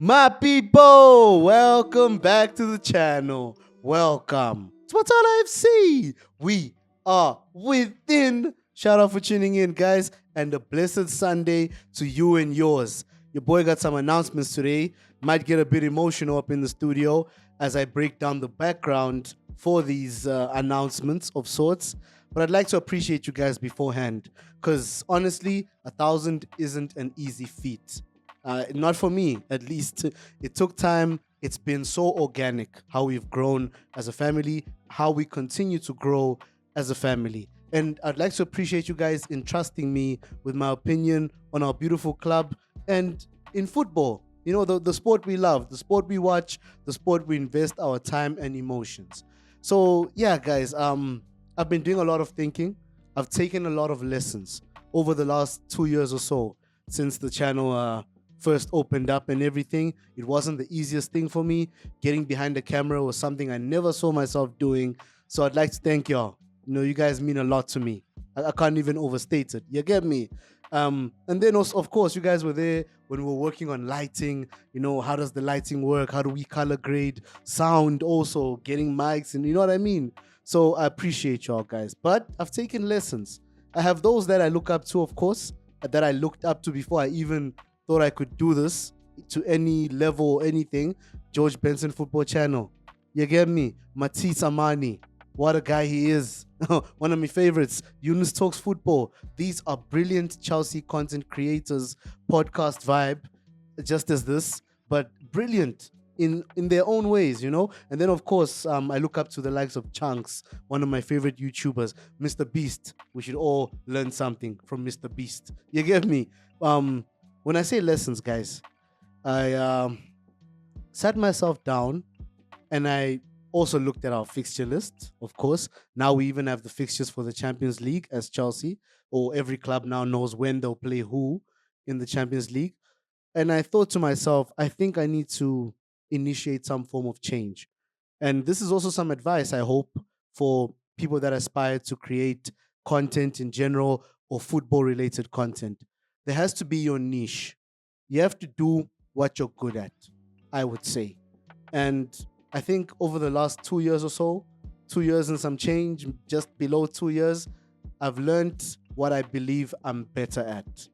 My people, welcome back to the channel. Welcome to Patala FC. We are within. Shout out for tuning in, guys, and a blessed Sunday to you and yours. Your boy got some announcements today. Might get a bit emotional up in the studio as I break down the background for these announcements of sorts. But I'd like to appreciate you guys beforehand because honestly, 1,000 isn't an easy feat. Not for me, at least. It took time. It's been so organic how we've grown as a family, how we continue to grow as a family. And I'd like to appreciate you guys in trusting me with my opinion on our beautiful club and in football. You know, the sport we love, the sport we watch, the sport we invest our time and emotions. So, yeah, guys, I've been doing a lot of thinking. I've taken a lot of lessons over the last 2 years or so since the channel first opened up and everything. It wasn't the easiest thing for me. Getting behind the camera was something I never saw myself doing. So I'd like to thank y'all. You know, you guys mean a lot to me. I can't even overstate it. You get me? And then also, of course, you guys were there when we were working on lighting. You know, how does the lighting work? How do we color grade? Sound also, getting mics, and you know what I mean? So I appreciate y'all guys. But I've taken lessons. I have those that I look up to, of course, that I looked up to before I even thought I could do this to any level or anything. George Benson Football Channel. You get me? Matisse Amani. What a guy he is. One of my favorites. Yunus Talks Football. These are brilliant Chelsea content creators, podcast vibe, just as this, but brilliant in their own ways, you know. And then of course, I look up to the likes of Chunks, one of my favorite YouTubers, Mr. Beast. We should all learn something from Mr. Beast. You get me? When I say lessons, guys, I sat myself down and I also looked at our fixture list, of course. Now we even have the fixtures for the Champions League as Chelsea, or every club now knows when they'll play who in the Champions League. And I thought to myself, I think I need to initiate some form of change. And this is also some advice, I hope, for people that aspire to create content in general or football related content. There has to be your niche. You have to do what you're good at, I would say. And I think over the last 2 years or so, 2 years and some change, just below 2 years, I've learned what I believe I'm better at.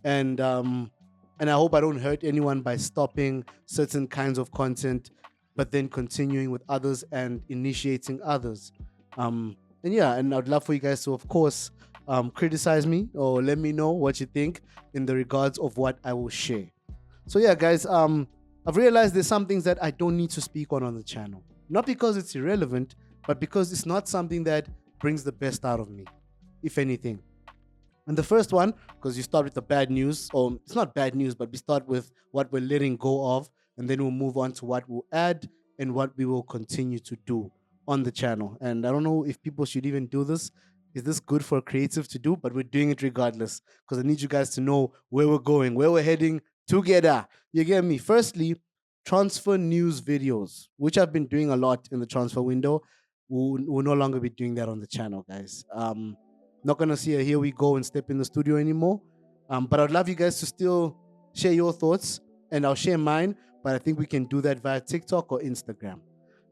And and I hope I don't hurt anyone by stopping certain kinds of content, but then continuing with others and initiating others. And yeah, and I'd love for you guys to, of course, criticize me or let me know what you think in the regards of what I will share. So yeah, guys, I've realized there's some things that I don't need to speak on the channel. Not because it's irrelevant, but because it's not something that brings the best out of me, if anything. And the first one, because you start with the bad news, or it's not bad news, but we start with what we're letting go of, and then we'll move on to what we'll add and what we will continue to do on the channel. And I don't know if people should even do this. Is this good for a creative to do? But we're doing it regardless because I need you guys to know where we're going, where we're heading together. You get me? Firstly, transfer news videos, which I've been doing a lot in the transfer window. We'll no longer be doing that on the channel, guys. Not gonna see a here we go and step in the studio anymore. But I'd love you guys to still share your thoughts, and I'll share mine. But I think we can do that via TikTok or Instagram.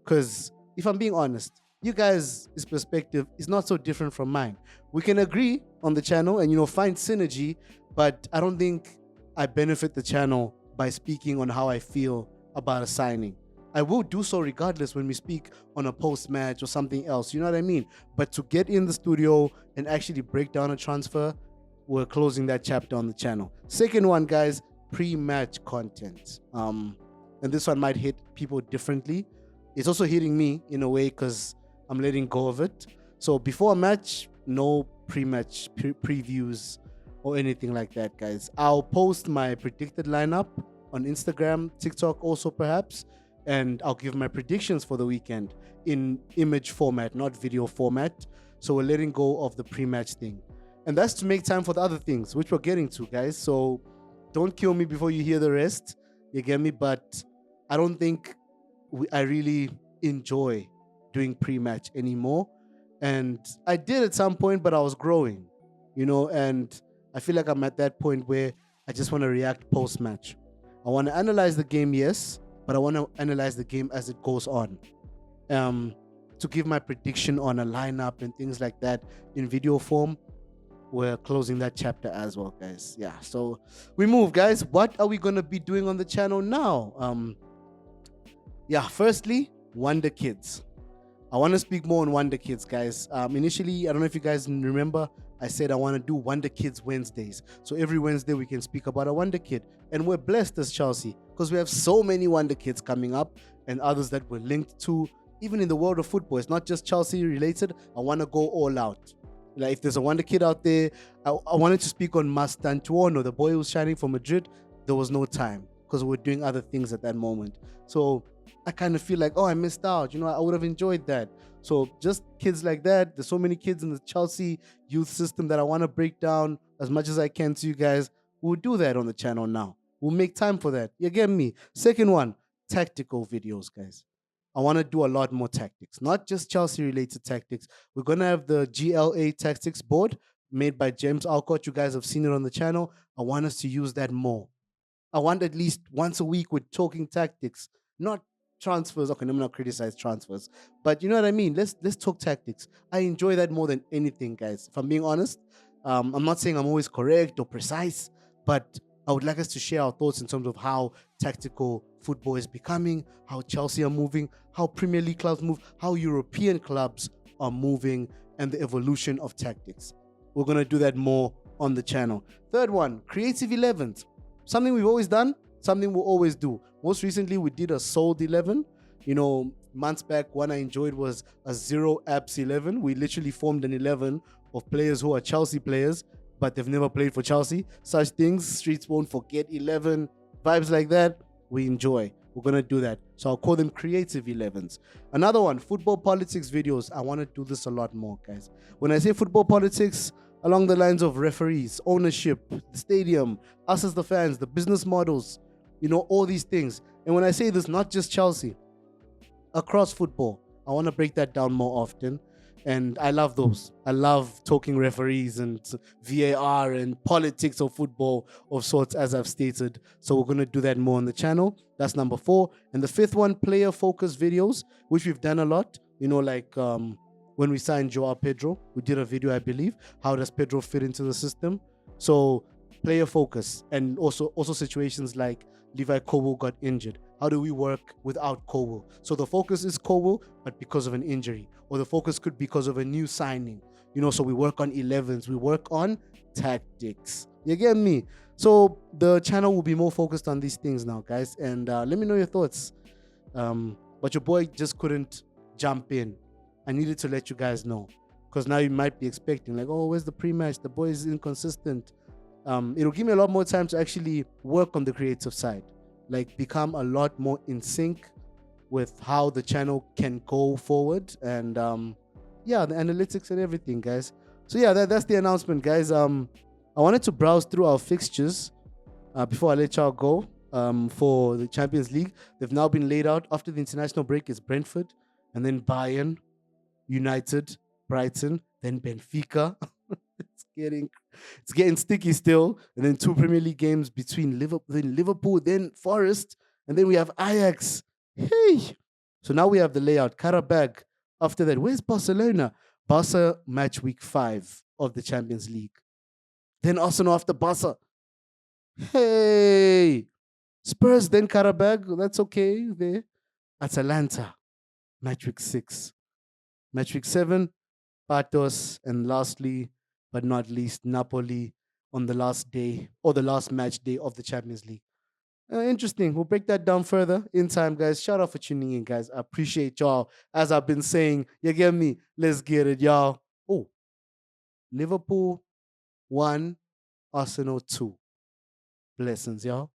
Because if I'm being honest, you guys' perspective is not so different from mine. We can agree on the channel and find synergy, but I don't think I benefit the channel by speaking on how I feel about a signing. I will do so regardless when we speak on a post match or something else. You know what I mean? But to get in the studio and actually break down a transfer, we're closing that chapter on the channel. Second one, guys, pre-match content. And this one might hit people differently. It's also hitting me in a way because I'm letting go of it. So before a match, no pre-match previews or anything like that, guys. I'll post my predicted lineup on Instagram, TikTok also perhaps, and I'll give my predictions for the weekend in image format, not video format. So we're letting go of the pre-match thing. And that's to make time for the other things, which we're getting to, guys. So don't kill me before you hear the rest. You get me? But I don't think I really enjoy doing pre-match anymore. And I did at some point, but I was growing, and I feel like I'm at that point where I just want to react post-match. I want to analyze the game, yes, but I want to analyze the game as it goes on. Um, to give my prediction on a lineup and things like that in video form. We're closing that chapter as well, guys. Yeah. So we move, guys. What are we gonna be doing on the channel now? Yeah. Firstly, Wonder Kids. I want to speak more on Wonder Kids, guys. Initially, I don't know if you guys remember, I said I want to do Wonder Kids Wednesdays. So every Wednesday we can speak about a Wonder Kid. And we're blessed as Chelsea because we have so many Wonder Kids coming up and others that we're linked to. Even in the world of football, it's not just Chelsea related. I want to go all out. Like if there's a Wonder Kid out there, I wanted to speak on Mastantuono, the boy who's shining for Madrid. There was no time because we were doing other things at that moment. So I kind of feel like, oh, I missed out. I would have enjoyed that. So just kids like that. There's so many kids in the Chelsea youth system that I want to break down as much as I can to you guys. We'll do that on the channel now. We'll make time for that. You get me? Second one, tactical videos, guys. I want to do a lot more tactics, not just Chelsea related tactics. We're going to have the GLA tactics board made by James Alcott. You guys have seen it on the channel. I want us to use that more. I want at least once a week with talking tactics, not transfers. Okay, let me not criticize transfers, but you know what I mean. Let's talk tactics. I enjoy that more than anything, guys. If I'm being honest, I'm not saying I'm always correct or precise, but I would like us to share our thoughts in terms of how tactical football is becoming, how Chelsea are moving, how Premier League clubs move, how European clubs are moving, and the evolution of tactics. We're gonna do that more on the channel. Third one, creative 11s. Something we've always done, something we'll always do. Most recently, we did a sold 11. Months back, one I enjoyed was a zero apps 11. We literally formed an 11 of players who are Chelsea players, but they've never played for Chelsea. Such things, streets won't forget 11, vibes like that, we enjoy. We're going to do that. So I'll call them creative 11s. Another one, football politics videos. I want to do this a lot more, guys. When I say football politics, along the lines of referees, ownership, the stadium, us as the fans, the business models, all these things. And when I say this, not just Chelsea, across football, I want to break that down more often. And I love those. I love talking referees and VAR and politics of football of sorts, as I've stated. So we're going to do that more on the channel. That's number 4. And the 5th one, player focused videos, which we've done a lot. When we signed Joao Pedro, we did a video, I believe. How does Pedro fit into the system? So player focus, and also situations like Levi Kobo got injured. How do we work without Kobo? So the focus is Kobo, but because of an injury, or the focus could be because of a new signing. So we work on 11s, we work on tactics. You get me? So the channel will be more focused on these things now, guys. And let me know your thoughts. But your boy just couldn't jump in. I needed to let you guys know, because now you might be expecting like, oh, where's the pre-match? The boy is inconsistent. It'll give me a lot more time to actually work on the creative side, like become a lot more in sync with how the channel can go forward, and the analytics and everything, guys. So yeah, that's the announcement, guys. I wanted to browse through our fixtures before I let y'all go. For the Champions League, they've now been laid out. After the international break, it's Brentford, and then Bayern, United, Brighton, then Benfica. it's getting sticky still. And then 2 Premier League games between Liverpool, then Forest, and then we have Ajax. Hey. So now we have the layout. Karabag. After that, where's Barcelona? Barca match week 5 of the Champions League. Then Arsenal after Barca. Hey. Spurs, then Karabag. That's okay there. Atalanta. Match week 6. Match week 7, Patos, and lastly, but not least, Napoli on the last day, or the last match day of the Champions League. Interesting. We'll break that down further in time, guys. Shout out for tuning in, guys. I appreciate y'all. As I've been saying, you get me? Let's get it, y'all. Oh, Liverpool 1, Arsenal 2. Blessings, y'all.